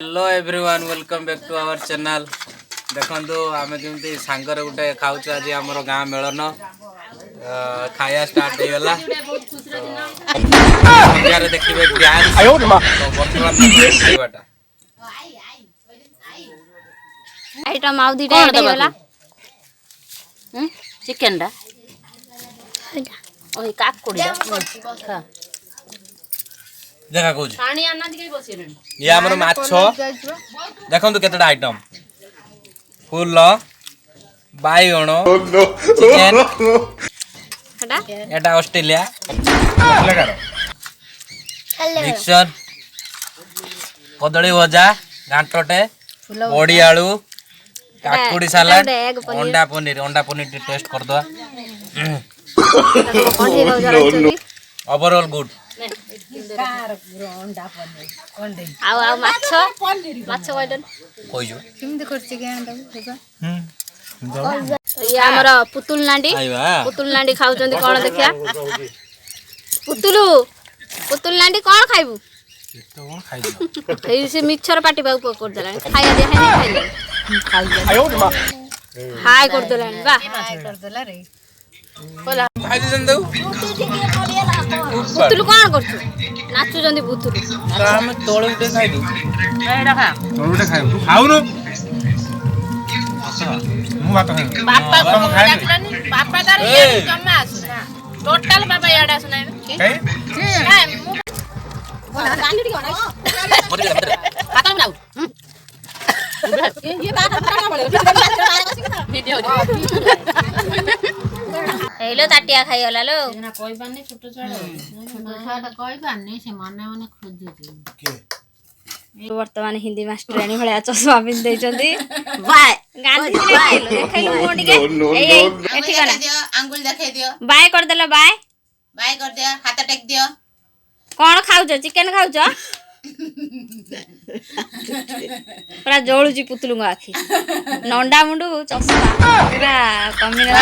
Hello everyone welcome back to our channel. देखो आम जमी सांगर गोटे खाऊ आज आम गाँ मेलन खाया स्टार्ट हो गला संध्यारे देखिए डांस खाइबाटा आइटम आउ दीटा ऐड होला चिकन रा ओही काकुड़ी खा देखा कौन पानी आना दिखाई बसिरे ये आमर माछ देखो केतटा आइटम फुल बाइगण चिकन हटा एटा ऑस्ट्रेलिया मिक्सर कदली भजा घांटटे बड़ी आलू काकुड़ी सलाड अंडा पनीर टेस्ट कर दो ओवरऑल गुड आउ आउ माछ माछ वैडन कोइजो केमती करछि के ये हमर पुतुल नांडी खाउ जंदी कोन देखिया पुतुल नांडी कोन खाइबू तो कोन खाइ दो ए से मिक्सर पार्टी बाउ कर देला खाइया दे खाइ आयो मा हाय कर देला बा कर देला रे खाइ दे दऊ पुतुल कोन करछु नाचु जंदी पुतुल हम तोळे उठे खाइ दू एडा खा तोळे उठे खाइ तू खाउ न मु भात खाइ बापा को डाकलानी बापा तार ये कम आसुना टोटल बाबा याडा आसुना काई खाता बनाऊ ये बात हमरा वीडियो हेलो ताटिया खाइ होला लो ना कोई बानी छोटो छोटा कोई बानी से मने मने खोजु वर्तमान हिंदी मास्टरानी भलिया चश्मा पिन दैचंदी बाय गांधी देखैलो मोटी के ए एठी गना आंगुल देखाई दियो बाय कर देला बाय बाय कर दियो हाथ टेक दियो कोन खाउछ चिकन खाउछ पूरा जोळुची पुतलुंगा आखी नंडा मुंडू चश्मा पूरा कमिना